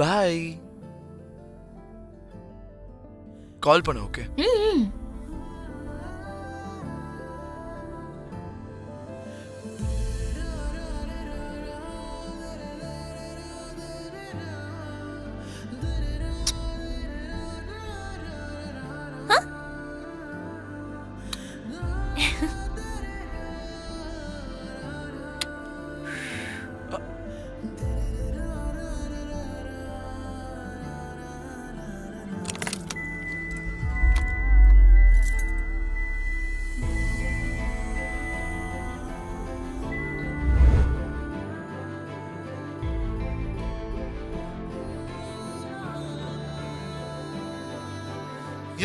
பாய். கால் பண்ணு. ஓகே.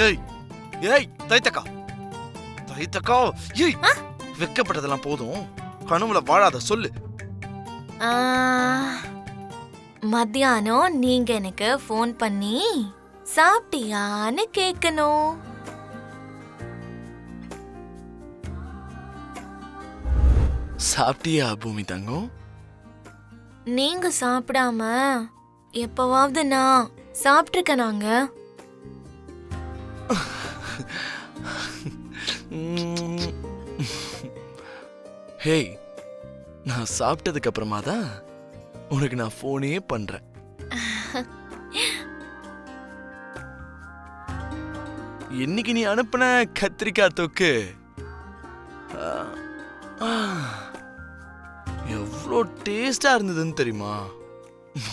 ஏய் ஏய் தைத்தக்கா தைத்தக்கா ஏய் வெக்கப்பட்டதெல்லாம் போதும், கனவுல வாழாத சொல்லு. மத்தியானம் நீங்க எனக்கு ஃபோன் பண்ணி சாப்பிட்டியான்னு கேட்கணும். சாப்பிட்டியா பூமி தங்கம்? நீங்க சாப்பிடாம எப்பவாவது நான் சாப்பிட்டிருக்கேனாங்க? ஹேய், நான் சாப்பிட்டதுக்கு அப்புறமா தான் உனக்கு நான் போனே பண்றேன். இன்னைக்கு நீ அனுப்பின கத்திரிக்காய் தொக்கு எவ்வளோ டேஸ்டா இருந்ததுன்னு தெரியுமா?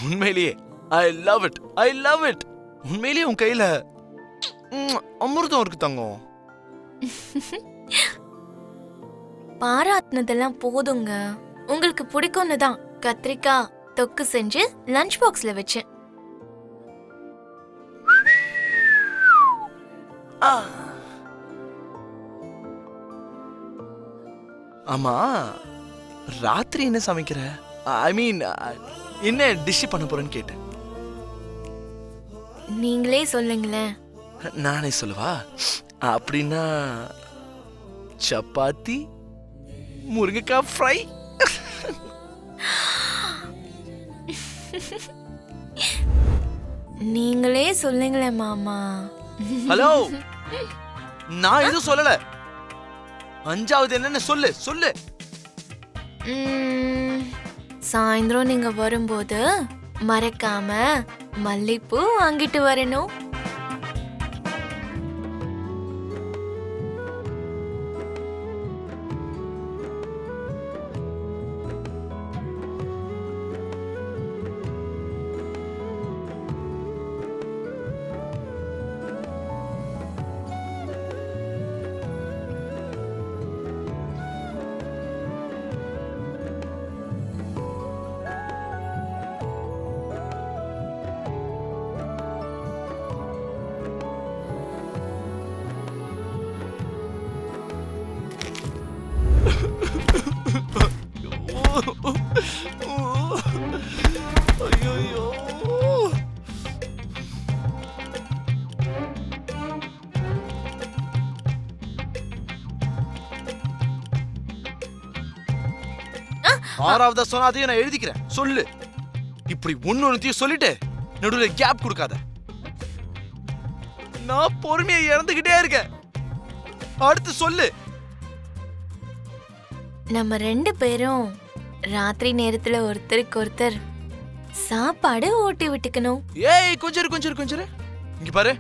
உண்மையிலேயே I love it, I love it. உண்மையிலேயே உன் கையில அமிர்தம் இருக்கு தங்கம். பாராட்டினதெல்லாம் போதுங்க. உங்களுக்கு பிடிக்கும்னு தான் கத்திரிக்காய் தொக்கு செஞ்சு லஞ்ச் பாக்ஸ்ல வச்சேன். ஆமா, ராத்திரி என்ன சமைக்கிற? ஐ மீன் என்ன டிஷ் பண்ண போறேன்னு கேட்டேன். நீங்களே சொல்லுங்களேன். நானே சொல்லவா? அப்படின்னா சப்பாத்தி முருங்கைக்காய் ஃப்ரை. நீங்களே சொல்லுங்களேன் மாமா. ஹலோ, நான் எதுவும் சொல்லல. அஞ்சாவது என்னன்னு சொல்லு சொல்லு. சாயந்தரம் நீங்க வரும்போது மறக்காம மல்லிப்பூ வாங்கிட்டு வரணும். ஐயோ, ஆறாவதா சொன்னா அதையும் நான் எழுதிக்கிறேன். சொல்லு. இப்படி ஒன்னொன்னுத்தையும் சொல்லிட்டு நடுவுல கேப் கொடுக்காத. நான் பொறுமையை இழந்துகிட்டே இருக்கேன். அடுத்து சொல்லு. நம்ம 2 பேரும் ராத்திரி நேரத்துல ஒருத்தருக்கு ஒருத்தர் சாப்பாடு ஊட்டி விட்டுக்கணும். ஏய் கொஞ்சம் இங்க பாரு.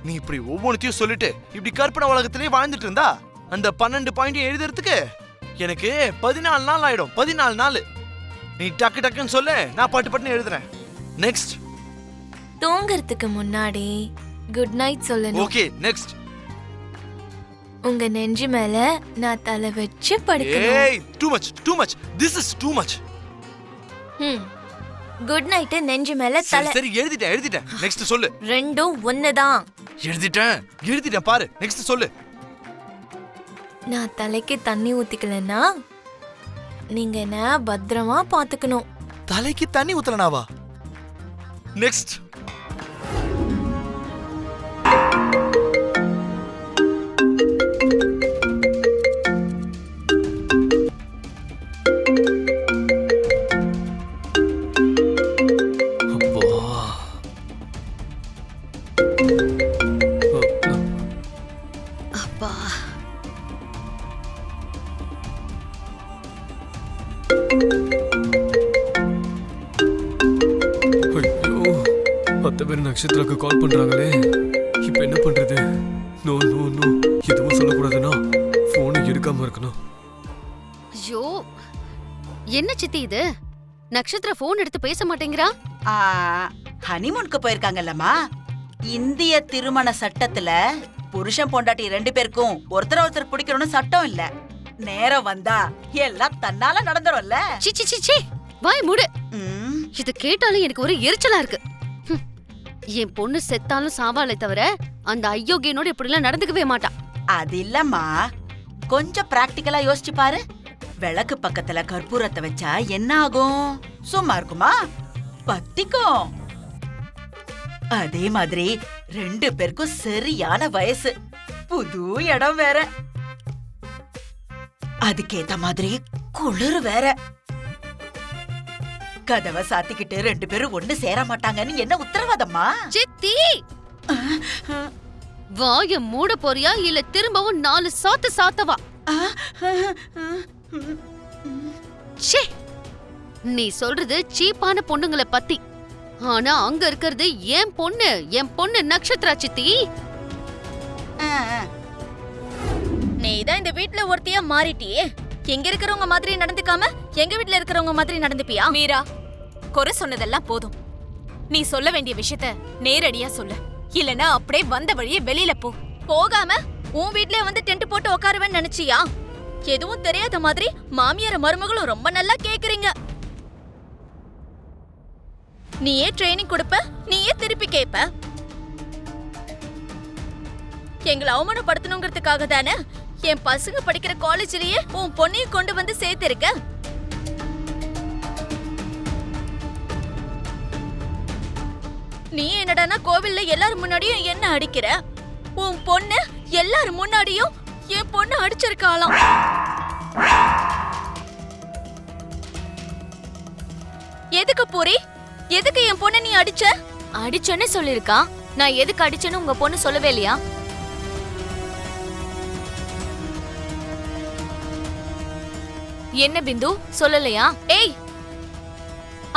நீ இப்படி ஒவ்வொன்னுத்தையும் சொல்லிட்டு இப்படி கற்பனை உலகத்திலேயே வாழ்ந்துட்டு இருந்தா அந்த 12 பாயிண்ட் எழுதுறதுக்கு எனக்கு 14 நாள் ஆயிடும். 14 நாள். நீ டக்கு டக்குன்னு சொல்லு, நான் பட்டு எழுதுறேன். நெக்ஸ்ட். தூங்கறதுக்கு முன்னாடி குட் நைட் சொல்லணும். Okay, next. உங்க நெஞ்சு மேல நான் தலை வச்சு படுக்கணும். ஏய், too much. This is too much. Good night நெஞ்சு மேல தலை. சரி எழுதிட்டேன். நெக்ஸ்ட் சொல்லு. ரெண்டும் ஒண்ணுதான். எழுதிட்டேன் பாரு. நெக்ஸ்ட் சொல்லு. நான் தலைக்கு தண்ணி ஊத்திக்கலன்னா நீங்க என்ன பத்திரமா பாத்துக்கணும். தலைக்கு தண்ணி ஊத்தலனாவா? நெக்ஸ்ட். நட்சத்திராக்கு கால் பண்றாங்களே, இப்ப என்ன பண்றது? நோ நோ நோ, எதுவும் சொல்லக்கூடாதுன்னா போனை எடுக்காம இருக்கணும். ஐயோ, என்ன சித்தி இது? நட்சத்திர போன் எடுத்து பேச மாட்டேங்கிறா. ஹனிமூனுக்கு போயிருக்காங்கல்லம்மா. இந்திய திருமண சட்டத்துல புருஷன் பொண்டாட்டி 2 பேருக்கும் ஒருத்தர் பிடிக்கணும்னு சட்டம் இல்ல. நேரம் வந்தா எல்லாம் தன்னால நடந்துரும்ல. சிச்சி சிச்சி, வாய் மூடு. இது கேட்டாலும் எனக்கு ஒரு எரிச்சலா இருக்கு. என் பொண்ணு செத்தாலும் சாவாலே தவிர அந்த அயோக்கியனோட இப்படி எல்லாம் நடந்துக்கவே மாட்டா. அது இல்லம்மா, கொஞ்சம் பிராக்டிக்கலா யோசிச்சு பாரு. விளக்கு பக்கத்துல கற்பூரத்தை வச்சா என்ன ஆகும்? சும்மா இருக்குமா? பத்திக்கும். அதே மாதிரி 2 பேருக்கும் சரியான வயசு, புது இடம் வேற, அதுக்கேத்த மாதிரி குளிர் வேற. கதவை சாத்திக்கிட்டு 2 பேரும் ஒண்ணு சேர மாட்டாங்கன்னு என்ன உத்தரவாதம்மா? சித்தி, வாய மூட போறியா இல்ல திரும்பவும் 4 சாத்து சாத்தவா? ச்சே, நீ சொல்றது சீப்பான பொண்ணுங்களை பத்தி. ஆனா அங்க இருக்கிறது என் பொண்ணு நட்சத்திரா சித்தி. நீதான் இந்த வீட்ல ஒருத்தியா மாறிட்டியே. எங்க இருக்கிறவங்க மாதிரி நடந்துக்காம எங்க வீட்ல இருக்கிறவங்க மாதிரி நடந்துப்பியா? மீரா, குறை சொன்னதெல்லாம் போதும். நீ சொல்ல வேண்டிய விஷயத்த நேரடியா சொல்லு. இல்லனா அப்படியே வந்த வழியே வெளியில போ. போகாம உன் வீட்லயே வந்து டென்ட் போட்டு உட்காருவேன்னு நினைச்சியா? எதுவும் தெரியாத மாதிரி மாமியார மருமகளும் ரொம்ப நல்லா கேக்குறீங்க. நீயே ட்ரைனிங் கொடுப்ப, நீயே திருப்பி கேப்ப. எங்களை அவமானப்படுத்தணுங்கிறதுக்காக தானே என் பசங்க படிக்கிற காலேஜ்லயே உன் பொண்ணையும் கொண்டு வந்து சேர்த்திருக்க. நீ என்னடானா கோவில்ல எல்லாரும் முன்னாடியும் என்ன அடிக்கிற? உன் பொண்ணு எல்லாரும் முன்னாடியும் என் பொண்ணு அடிச்சிருக்காளாம். எதுக்கு பூரி? எதுக்கு என் பொண்ணு நீ அடிச்ச? அடிச்சேன்னு சொல்லிருக்கா. நான் எதுக்கு அடிச்சேன்னு உங்க பொண்ணு சொல்லவே இல்லையா? என்ன பிந்து சொல்லலையா? ஏய்,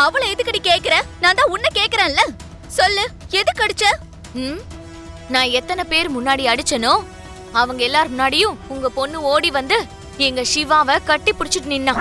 அவளை எதுக்கடி கேக்குற? நான் தான் உன்னை கேக்குறேன்ல. சொல்லு, எதுக்கு அடிச்ச? நான் எத்தனை பேர் முன்னாடி அடிச்சனோ அவங்க எல்லார் முன்னாடியும் உங்க பொண்ணு ஓடி வந்து எங்க சிவாவை கட்டி பிடிச்சிட்டு நின்னா.